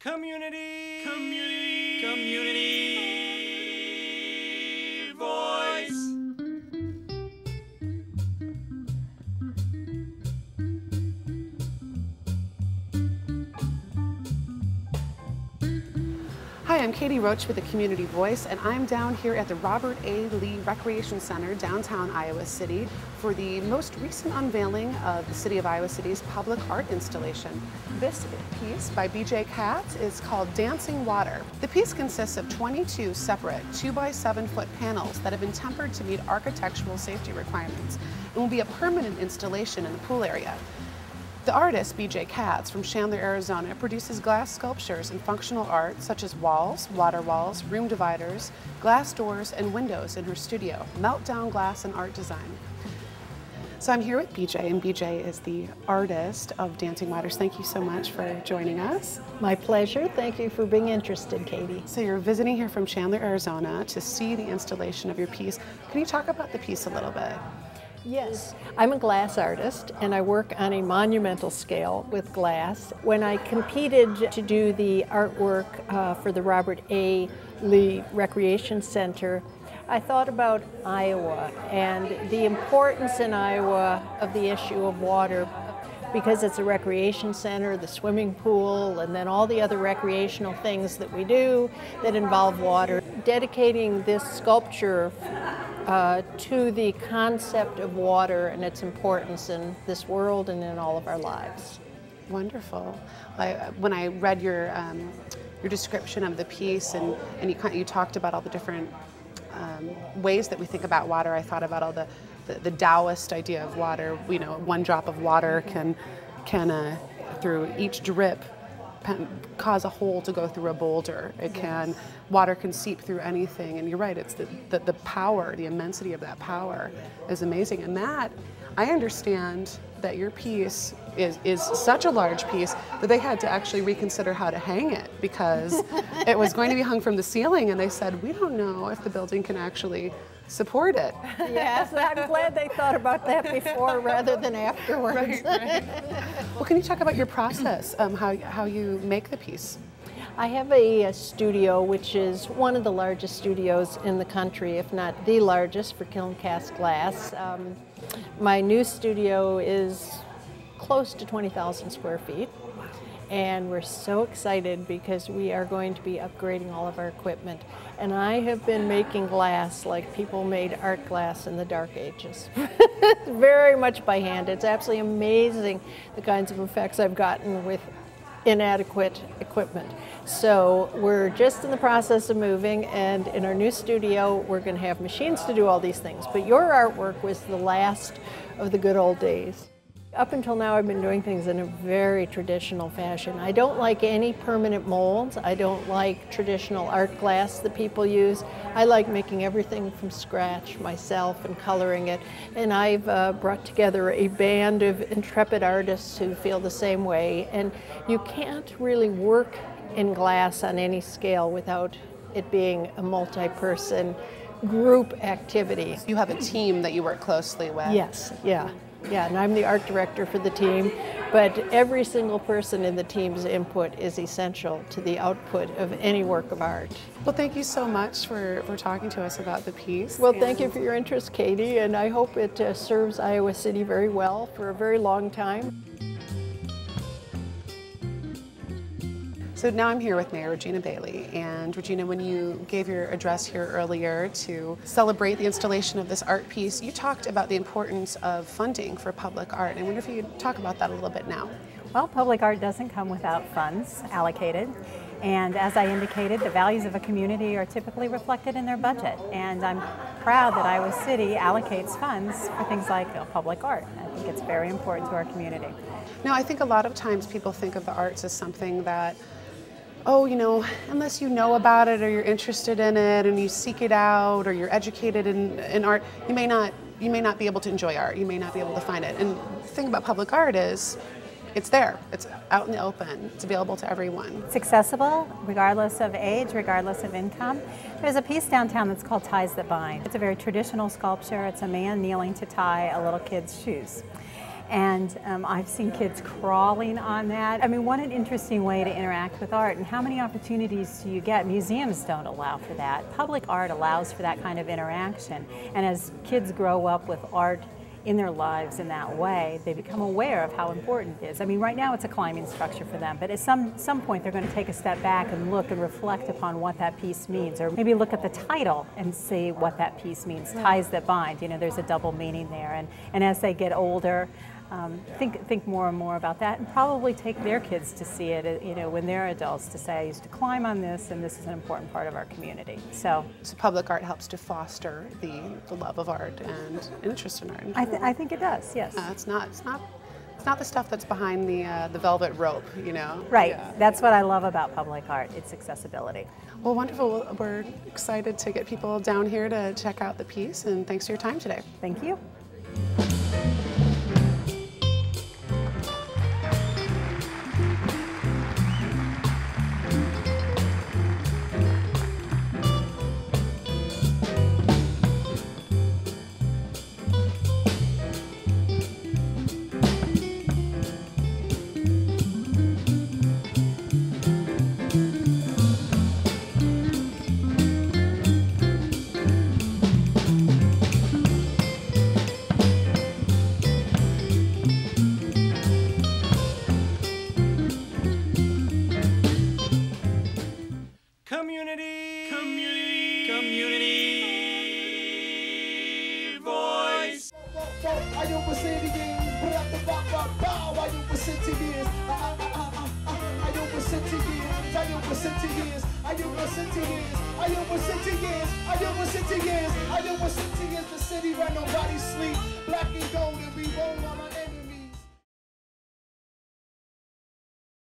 Community voice. Hi, I'm Katie Roche with the Community Voice, and I'm down here at the Robert A. Lee Recreation Center, downtown Iowa City, for the most recent unveiling of the City of Iowa City's public art installation. This piece by Katz is called Dancing Water. The piece consists of 22 separate 2x7 foot panels that have been tempered to meet architectural safety requirements and will be a permanent installation in the pool area. The artist, Katz from Chandler, Arizona, produces glass sculptures and functional art such as walls, water walls, room dividers, glass doors, and windows in her studio, Meltdown Glass and Art Design. So I'm here with and BJ is the artist of Dancing Waters. Thank you so much for joining us. My pleasure. Thank you for being interested, Katie. So you're visiting here from Chandler, Arizona to see the installation of your piece. Can you talk about the piece a little bit? Yes, I'm a glass artist and I work on a monumental scale with glass. When I competed to do the artwork for the Robert A. Lee Recreation Center, I thought about Iowa and the importance in Iowa of the issue of water, because it's a recreation center, the swimming pool, and then all the other recreational things that we do that involve water. Dedicating this sculpture to the concept of water and its importance in this world and in all of our lives. Wonderful. When I read your description of the piece and you talked about all the different ways that we think about water, I thought about all the Taoist idea of water. You know, one drop of water can through each drip cause a hole to go through a boulder. Water can seep through anything, and you're right, it's the power, the immensity of that power is amazing. And that, I understand that your piece is such a large piece that they had to actually reconsider how to hang it, because it was going to be hung from the ceiling, and they said, we don't know if the building can actually support it. Yes, I'm glad they thought about that before rather than afterwards. Right. Well, can you talk about your process, how you make the piece? I have a studio which is one of the largest studios in the country, if not the largest, for kiln cast glass. My new studio is close to 20,000 square feet. And we're so excited because we are going to be upgrading all of our equipment. And I have been making glass like people made art glass in the Dark Ages. Very much by hand. It's absolutely amazing the kinds of effects I've gotten with inadequate equipment. So we're just in the process of moving, and in our new studio we're going to have machines to do all these things. But your artwork was the last of the good old days. Up until now, I've been doing things in a very traditional fashion. I don't like any permanent molds. I don't like traditional art glass that people use. I like making everything from scratch myself and coloring it. And I've brought together a band of intrepid artists who feel the same way. And you can't really work in glass on any scale without it being a multi-person group activity. You have a team that you work closely with. Yes, yeah. Yeah, and I'm the art director for the team, but every single person in the team's input is essential to the output of any work of art. Well, thank you so much for talking to us about the piece. Well, thank you for your interest, Katie, and I hope it serves Iowa City very well for a very long time. So now I'm here with Mayor Regina Bailey, and Regina, when you gave your address here earlier to celebrate the installation of this art piece, you talked about the importance of funding for public art. I wonder if you could talk about that a little bit now. Well, public art doesn't come without funds allocated, and as I indicated, the values of a community are typically reflected in their budget, and I'm proud that Iowa City allocates funds for things like public art. I think it's very important to our community. Now, I think a lot of times people think of the arts as something that, oh, you know, unless you know about it or you're interested in it and you seek it out or you're educated in art, you may not be able to enjoy art. You may not be able to find it. And the thing about public art is it's there. It's out in the open. It's available to everyone. It's accessible regardless of age, regardless of income. There's a piece downtown that's called Ties That Bind. It's a very traditional sculpture. It's a man kneeling to tie a little kid's shoes. And I've seen kids crawling on that. I mean, what an interesting way to interact with art, and how many opportunities do you get? Museums don't allow for that. Public art allows for that kind of interaction. And as kids grow up with art in their lives in that way, they become aware of how important it is. I mean, right now it's a climbing structure for them, but at some point they're going to take a step back and look and reflect upon what that piece means, or maybe look at the title and see what that piece means, ties that bind. You know, there's a double meaning there. And as they get older, think more and more about that, and probably take their kids to see it, you know, when they're adults, to say, I used to climb on this, and this is an important part of our community. So public art helps to foster the love of art and interest in art. I think it does, yes. It's not the stuff that's behind the velvet rope, you know. Right. Yeah. That's what I love about public art. It's accessibility. Well, wonderful. We're excited to get people down here to check out the piece, and thanks for your time today. Thank you. Community voice. Are you Brazilian? Put up the bow. Are you Brazilian? Are you Brazilian? Are you Brazilian? Are you Brazilian? Are you Brazilian? Are you Brazilian? Are you Brazilian? The city where nobody sleep. Black and gold and we roll on our